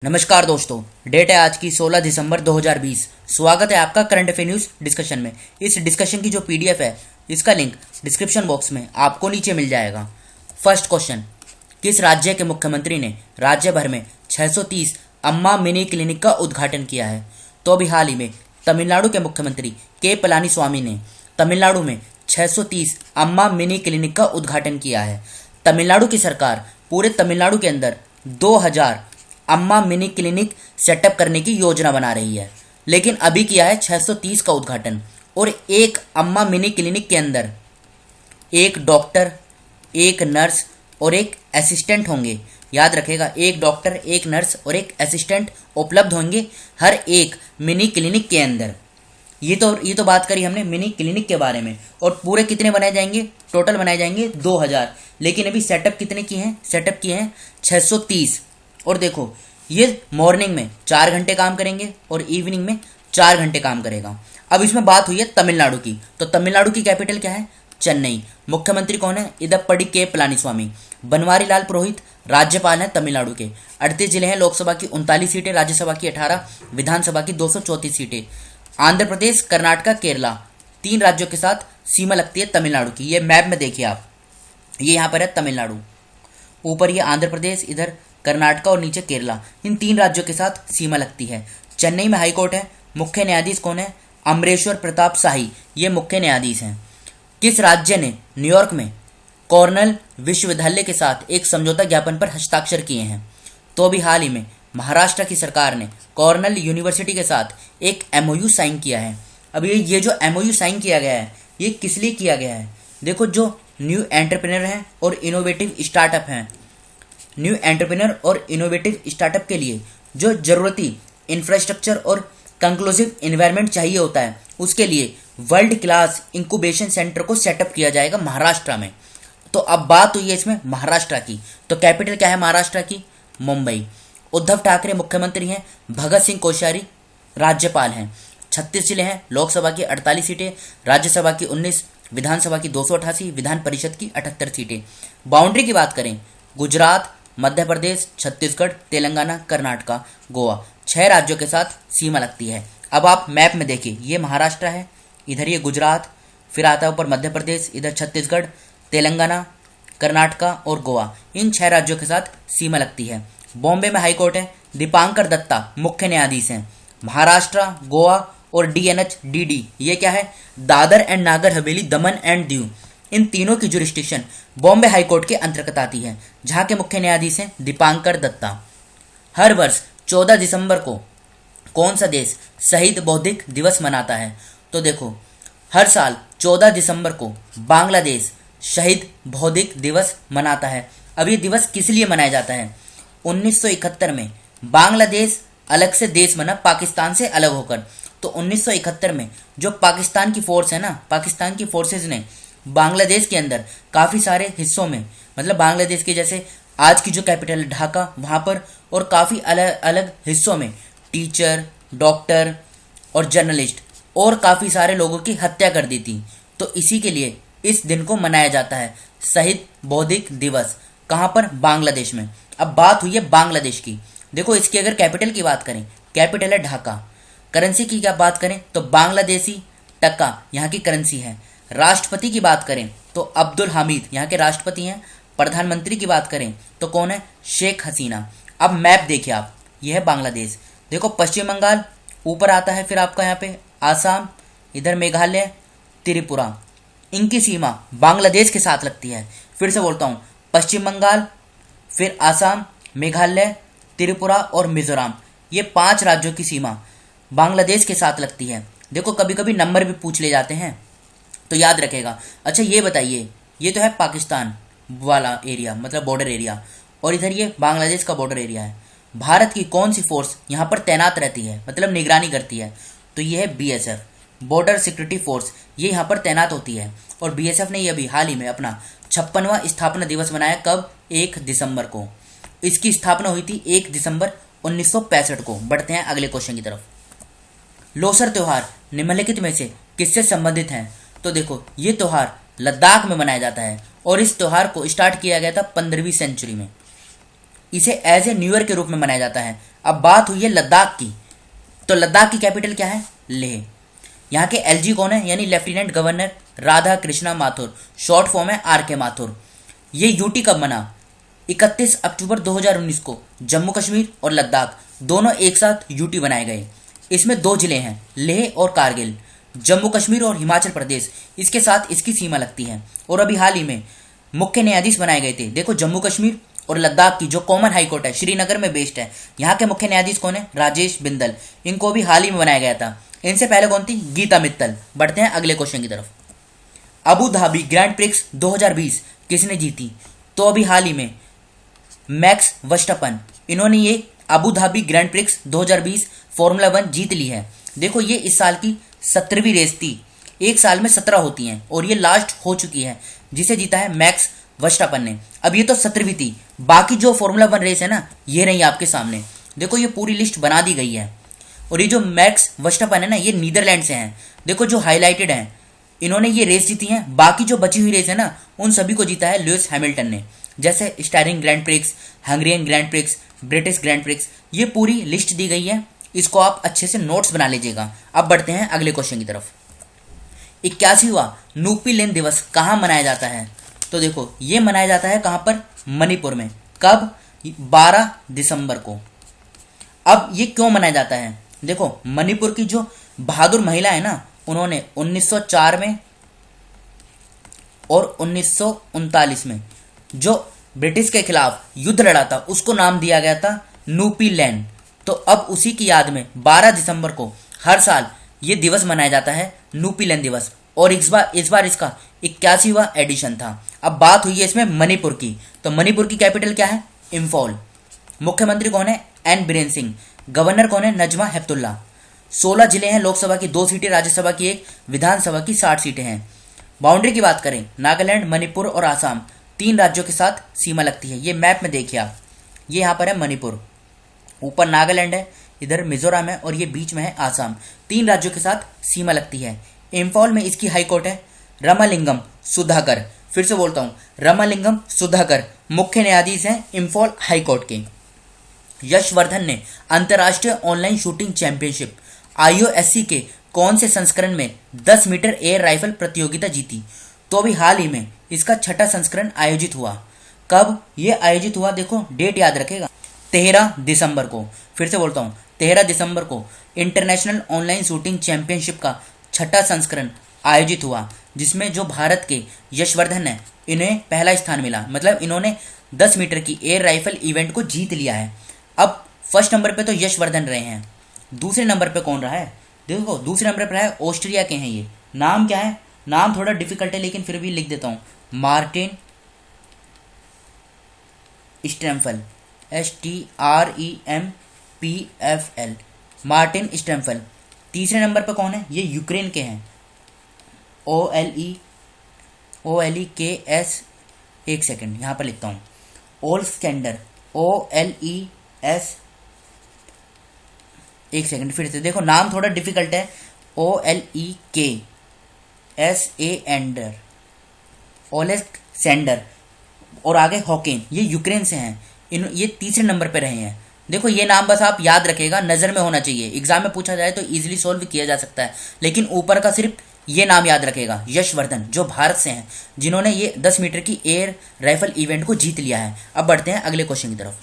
नमस्कार दोस्तों, डेट है आज की 16 दिसंबर 2020। स्वागत है आपका करंट अफेयर न्यूज डिस्कशन में। इस डिस्कशन की जो पीडीएफ है इसका लिंक डिस्क्रिप्शन बॉक्स में आपको नीचे मिल जाएगा। फर्स्ट क्वेश्चन, किस राज्य के मुख्यमंत्री ने राज्य भर में 630 अम्मा मिनी क्लिनिक का उद्घाटन किया है? तो अभी हाल ही में तमिलनाडु के मुख्यमंत्री के पलानीस्वामी ने तमिलनाडु में 630 अम्मा मिनी क्लिनिक का उद्घाटन किया है। तमिलनाडु की सरकार पूरे तमिलनाडु के अंदर 2000 अम्मा मिनी क्लिनिक सेटअप करने की योजना बना रही है, लेकिन अभी किया है 630 का उद्घाटन। और एक अम्मा मिनी क्लिनिक के अंदर एक डॉक्टर, एक नर्स और एक असिस्टेंट होंगे। याद रखेगा, एक डॉक्टर, एक नर्स और एक असिस्टेंट उपलब्ध होंगे हर एक मिनी क्लिनिक के अंदर। ये तो बात करी हमने मिनी क्लिनिक के बारे में। और पूरे कितने बनाए जाएंगे? टोटल बनाए जाएंगे 2000, लेकिन अभी सेटअप कितने किए हैं? सेटअप किए हैं 630। और देखो, ये मॉर्निंग में 4 घंटे काम करेंगे और इवनिंग में 4 घंटे काम करेगा। अब इसमें बात हुई है तमिलनाडु की, तो तमिलनाडु की कैपिटल क्या है? चेन्नई। मुख्यमंत्री कौन है? इदप्पड़ी के पलानीस्वामी। बनवारी लाल पुरोहित राज्यपाल हैं तमिलनाडु के। 38 जिले हैं, लोकसभा की 39 सीटें, राज्यसभा की 18, विधानसभा की 234 सीटें। आंध्र प्रदेश, कर्नाटका, केरला, 3 राज्यों के साथ सीमा लगती है तमिलनाडु की। ये मैप में देखिए आप, ये यहाँ पर है तमिलनाडु, ऊपर ये आंध्र प्रदेश, इधर कर्नाटका और नीचे केरला। इन 3 राज्यों के साथ सीमा लगती है। चेन्नई में हाईकोर्ट है। मुख्य न्यायाधीश कौन है? अमरेश्वर प्रताप शाही, ये मुख्य न्यायाधीश हैं। किस राज्य ने न्यूयॉर्क में कॉर्नेल विश्वविद्यालय के साथ एक समझौता ज्ञापन पर हस्ताक्षर किए हैं? तो अभी हाल ही में महाराष्ट्र की सरकार ने कॉर्नेल यूनिवर्सिटी के साथ एक एमओयू साइन किया है। अब ये जो एमओयू साइन किया गया है, ये किस लिए किया गया है? देखो, जो न्यू एंटरप्रेन्योर हैं और इनोवेटिव स्टार्टअप हैं, न्यू एंटरप्रेन्योर और इनोवेटिव स्टार्टअप के लिए जो ज़रूरती इंफ्रास्ट्रक्चर और कंक्लूसिव इन्वायरमेंट चाहिए होता है, उसके लिए वर्ल्ड क्लास इंक्यूबेशन सेंटर को सेटअप किया जाएगा महाराष्ट्र में। तो अब बात हुई है इसमें महाराष्ट्र की, तो कैपिटल क्या है महाराष्ट्र की? मुंबई। उद्धव ठाकरे मुख्यमंत्री हैं, भगत सिंह कोश्यारी राज्यपाल हैं। 36 जिले हैं, लोकसभा की 48 सीटें, राज्यसभा की 19, विधानसभा की 288, विधान परिषद की 78 सीटें। बाउंड्री की बात करें, गुजरात, मध्य प्रदेश, छत्तीसगढ़, तेलंगाना, कर्नाटका, गोवा, 6 राज्यों के साथ सीमा लगती है। अब आप मैप में देखिए, ये महाराष्ट्र है, इधर ये गुजरात, फिर आता है ऊपर मध्य प्रदेश, इधर छत्तीसगढ़, तेलंगाना, कर्नाटका और गोवा। इन 6 राज्यों के साथ सीमा लगती है। बॉम्बे में हाईकोर्ट है। दीपांकर दत्ता मुख्य न्यायाधीश हैं। महाराष्ट्र, गोवा और डीएनएच डीडी, ये क्या है? Dadar and Nagar Haveli, Daman and Diu, इन तीनों की जुरिस्डिक्शन बॉम्बे हाईकोर्ट के अंतर्गत आती है, जहां के मुख्य न्यायाधीश हैं दीपांकर दत्ता। हर वर्ष 14 दिसंबर को कौन सा देश शहीद बौद्धिक दिवस मनाता है? तो देखो, हर साल 14 दिसंबर को बांग्लादेश शहीद बौद्धिक दिवस मनाता है। अब ये दिवस किस लिए मनाया जाता है? 1971 में बांग्लादेश अलग से देश बना, पाकिस्तान से अलग होकर। तो 1971 में जो पाकिस्तान की फोर्स है ना, पाकिस्तान की फोर्सेज ने बांग्लादेश के अंदर काफ़ी सारे हिस्सों में, मतलब बांग्लादेश के जैसे आज की जो कैपिटल ढाका, वहाँ पर और काफ़ी अलग अलग हिस्सों में टीचर, डॉक्टर और जर्नलिस्ट और काफ़ी सारे लोगों की हत्या कर दी थी। तो इसी के लिए इस दिन को मनाया जाता है, शहीद बौद्धिक दिवस। कहाँ पर? बांग्लादेश में। अब बात हुई है बांग्लादेश की। देखो, इसकी अगर कैपिटल की बात करें, कैपिटल है ढाका। करेंसी की क्या बात करें तो बांग्लादेशी टका यहाँ की करेंसी है। राष्ट्रपति की बात करें तो अब्दुल हामिद यहाँ के राष्ट्रपति हैं। प्रधानमंत्री की बात करें तो कौन है? शेख हसीना। अब मैप देखिए आप, यह है बांग्लादेश। देखो, पश्चिम बंगाल ऊपर आता है, फिर आपका यहाँ पे आसाम, इधर मेघालय, त्रिपुरा, इनकी सीमा बांग्लादेश के साथ लगती है। फिर से बोलता हूँ, पश्चिम बंगाल, फिर आसाम, मेघालय, त्रिपुरा और मिजोरम, ये 5 राज्यों की सीमा बांग्लादेश के साथ लगती है। देखो, कभी कभी नंबर भी पूछ ले जाते हैं, तो याद रखेगा। अच्छा, ये बताइए, ये तो है पाकिस्तान वाला एरिया, मतलब बॉर्डर एरिया, और इधर ये बांग्लादेश का बॉर्डर एरिया है। भारत की कौन सी फोर्स यहाँ पर तैनात रहती है, मतलब निगरानी करती है? तो ये है बीएसएफ, बॉर्डर सिक्योरिटी फोर्स, ये यहाँ पर तैनात होती है। और बीएसएफ ने ये अभी हाल ही में अपना 56वां स्थापना दिवस मनाया। कब? 1 दिसंबर को। इसकी स्थापना हुई थी 1 दिसंबर 1965 को। बढ़ते हैं अगले क्वेश्चन की तरफ। लोसर त्योहार निम्नलिखित में से किससे संबंधित है? तो देखो, ये त्योहार लद्दाख में मनाया जाता है और इस त्योहार को स्टार्ट किया गया था 15वीं सेंचुरी में। इसे एज ए न्यू ईयर के रूप में मनाया जाता है। अब बात हुई है लद्दाख की, तो लद्दाख की कैपिटल क्या है? लेह। यहाँ के एलजी कौन है? यानी lieutenant governor Radha Krishna Mathur, short form है आर के माथुर। ये यूटी कब बना? 31 अक्टूबर 2019 को जम्मू कश्मीर और लद्दाख दोनों एक साथ यूटी बनाए गए। इसमें 2 जिले हैं, लेह और कारगिल। जम्मू कश्मीर और हिमाचल प्रदेश इसके साथ इसकी सीमा लगती है। और अभी हाल ही में मुख्य न्यायाधीश बनाए गए थे। देखो जम्मू कश्मीर और लद्दाख की जो कॉमन हाई कोर्ट है श्रीनगर में बेस्ड है, यहाँ के मुख्य न्यायाधीश कौन है? राजेश बिंदल। इनको भी हाल ही में बनाया गया था। इनसे पहले कौन थी? गीता मित्तल। बढ़ते हैं अगले क्वेश्चन की तरफ। अबू धाबी ग्रैंड प्रिक्स 2020 किसने जीती? तो अभी हाल ही में मैक्स वर्स्टैपन, इन्होंने ये Abu Dhabi grand prix 2020 formula 1 जीत ली है। देखो ये इस साल की 17वीं रेस थी। एक साल में 17 होती हैं और ये लास्ट हो चुकी है, जिसे जीता है मैक्स वर्स्टैपन ने। अब ये तो 17वीं थी, बाकी जो फॉर्मूला 1 रेस है ना, ये रही आपके सामने। देखो ये पूरी लिस्ट बना दी गई है। और ये जो मैक्स वर्स्टैपन है ना, ये नीदरलैंड से हैं। देखो जो हाईलाइटेड हैं, इन्होंने ये रेस जीती हैं। बाकी जो बची हुई रेस है ना, उन सभी को जीता है लुइस हैमिल्टन ने, जैसे steering grand prix, Hungarian grand prix, British grand prix. ये पूरी लिस्ट दी गई है, इसको आप अच्छे से नोट्स बना लीजिएगा। अब बढ़ते हैं अगले क्वेश्चन की तरफ। 81वां नुपी लेन दिवस कहाँ मनाया जाता है? तो देखो ये मनाया जाता है कहाँ पर? मणिपुर में। कब? 12 दिसंबर को। अब ये क्यों मनाया जाता है? देखो मणिपुर की जो बहादुर महिला है ना, उन्होंने 1904 में और 1939 में जो ब्रिटिश के खिलाफ युद्ध लड़ा था, उसको नाम दिया गया था नुपी लैंड। तो अब उसी की याद में 12 दिसंबर को हर साल ये दिवस मनाया जाता है, नुपी लैंड दिवस। और इस बार इसका 81वां एडिशन था। अब बात हुई है इसमें मणिपुर की, तो मणिपुर की कैपिटल क्या है? इम्फॉल। मुख्यमंत्री कौन है? एन बीरेन सिंह। गवर्नर कौन है? नजमा हेपतुल्ला। 16 जिले हैं, लोकसभा की 2 सीटें, राज्यसभा की 1, विधानसभा की 60 सीटें हैं। बाउंड्री की बात करें, नागालैंड, मणिपुर और आसाम 3 राज्यों के साथ सीमा लगती है। ये मैप में देखिए आप, ये यहाँ पर है मणिपुर, ऊपर नागालैंड है, इधर मिजोरम है और ये बीच में है आसाम। 3 राज्यों के साथ सीमा लगती है। इम्फॉल में इसकी हाई कोर्ट है रामालिंगम सुधाकर। फिर से बोलता हूँ, रामालिंगम सुधाकर मुख्य न्यायाधीश हैं इम्फॉल हाई कोर्ट के। यशवर्धन ने अंतर्राष्ट्रीय ऑनलाइन शूटिंग चैंपियनशिप IOSC के कौन से संस्करण में 10 मीटर एयर राइफल प्रतियोगिता जीती? तो अभी हाल ही में इसका 6ठा संस्करण आयोजित हुआ। कब ये आयोजित हुआ? देखो डेट याद रखेगा, 13 दिसंबर को। फिर से बोलता हूँ, 13 दिसंबर को इंटरनेशनल ऑनलाइन शूटिंग चैंपियनशिप का 6ठा संस्करण आयोजित हुआ, जिसमें जो भारत के यशवर्धन है, इन्हें पहला स्थान मिला। मतलब इन्होंने 10 मीटर की एयर राइफल इवेंट को जीत लिया है। अब फर्स्ट नंबर पे तो यशवर्धन रहे हैं, दूसरे नंबर पे कौन रहा है? देखो दूसरे नंबर पर है, ऑस्ट्रिया के हैं ये। नाम क्या है? नाम थोड़ा डिफिकल्ट है लेकिन फिर भी लिख देता हूँ, मार्टिन स्टेम्फल, STREMPFL, मार्टिन स्टेम्फल। तीसरे नंबर पर कौन है? ये यूक्रेन के हैं, OLEKS, एक सेकंड यहाँ पर लिखता हूँ, ओल्सकेंडर, OLES, एक सेकंड फिर से देखो, नाम थोड़ा डिफिकल्ट है, OLEKSANDER, ओलेक्सेंडर। और आगे हॉकिन, ये यूक्रेन से हैं। ये तीसरे नंबर पे रहे हैं। देखो ये नाम बस आप याद रखेगा, नज़र में होना चाहिए, एग्जाम में पूछा जाए तो इजीली सॉल्व किया जा सकता है, लेकिन ऊपर का सिर्फ ये नाम याद रखेगा, यशवर्धन, जो भारत से हैं, जिन्होंने ये 10 मीटर की एयर राइफल इवेंट को जीत लिया है। अब बढ़ते हैं अगले क्वेश्चन की तरफ।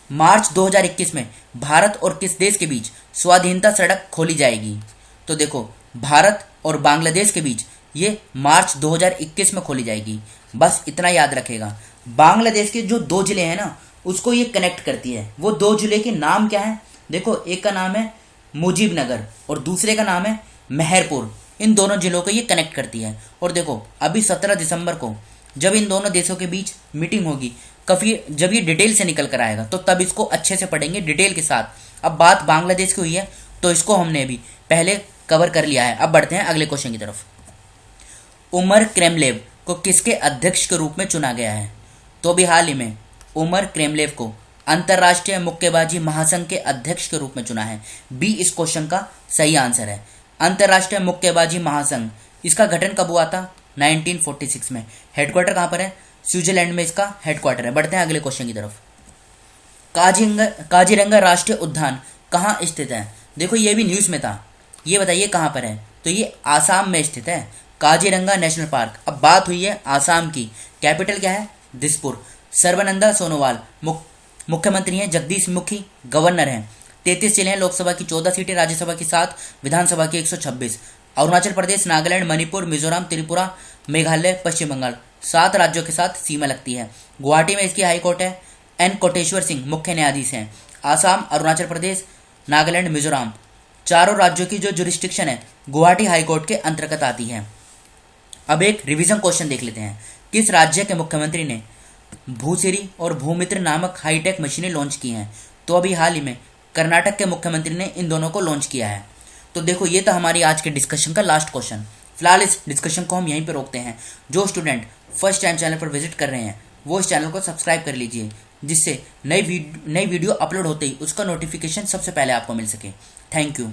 मार्च 2021 में भारत और किस देश के बीच स्वाधीनता सड़क खोली जाएगी? तो देखो भारत और बांग्लादेश के बीच ये मार्च 2021 में खोली जाएगी। बस इतना याद रखेगा। बांग्लादेश के जो 2 जिले हैं ना, उसको ये कनेक्ट करती है। वो 2 जिले के नाम क्या है? देखो एक का नाम है मुजीबनगर और दूसरे का नाम है मेहरपुर। इन दोनों जिलों को ये कनेक्ट करती है। और देखो अभी 17 दिसंबर को जब इन दोनों देशों के बीच मीटिंग होगी, जब ये डिटेल से निकल कर आएगा तो तब इसको अच्छे से पढ़ेंगे डिटेल के साथ। अब बात बांग्लादेश की हुई है तो इसको हमने भी पहले कवर कर लिया है। अब बढ़ते हैं अगले क्वेश्चन की तरफ। उमर क्रेमलेव को किसके अध्यक्ष के रूप में चुना गया है? तो अभी हाल ही में उमर क्रेमलेव को अंतर्राष्ट्रीय मुक्केबाजी महासंघ के अध्यक्ष के रूप में चुना है। बी इस क्वेश्चन का सही आंसर है। अंतर्राष्ट्रीय मुक्केबाजी महासंघ, इसका गठन कब हुआ था? 1946 में। हेडक्वार्टर कहाँ पर है? स्विट्जरलैंड में इसका हेडक्वार्टर है। बढ़ते हैं अगले क्वेश्चन की तरफ। काजीरंगा राष्ट्रीय उद्यान कहाँ स्थित है? देखो ये भी न्यूज़ में था, ये बताइए कहाँ पर है? तो ये आसाम में स्थित है, काजीरंगा नेशनल पार्क। अब बात हुई है आसाम की, कैपिटल क्या है? दिसपुर। सर्बानंद सोनोवाल मुख्यमंत्री हैं, जगदीश मुखी गवर्नर हैं। 33 जिले हैं, लोकसभा की 14 सीटें, राज्यसभा की 7, विधानसभा की 126। अरुणाचल प्रदेश, नागालैंड, मणिपुर, मिजोरम, त्रिपुरा, मेघालय, पश्चिम बंगाल, 7 राज्यों के साथ सीमा लगती है। गुवाहाटी में इसकी हाई कोर्ट है। एन कोटेश्वर सिंह मुख्य न्यायाधीश हैं। आसाम, अरुणाचल प्रदेश, नागालैंड, मिजोरम, चारों राज्यों की जो जुरिस्डिक्शन है गुवाहाटी हाई कोर्ट के अंतर्गत आती है। अब एक रिवीजन क्वेश्चन देख लेते हैं। किस राज्य के मुख्यमंत्री ने भूसिरी और भूमित्र नामक हाईटेक मशीनें लॉन्च की हैं? तो अभी हाल ही में कर्नाटक के मुख्यमंत्री ने इन दोनों को लॉन्च किया है। तो देखो ये था हमारी आज के डिस्कशन का लास्ट क्वेश्चन। फिलहाल इस डिस्कशन को हम यहीं पर रोकते हैं। जो स्टूडेंट फर्स्ट टाइम चैनल पर विजिट कर रहे हैं वो इस चैनल को सब्सक्राइब कर लीजिए, जिससे नई वीडियो अपलोड होते ही उसका नोटिफिकेशन सबसे पहले आपको मिल सके। Thank you.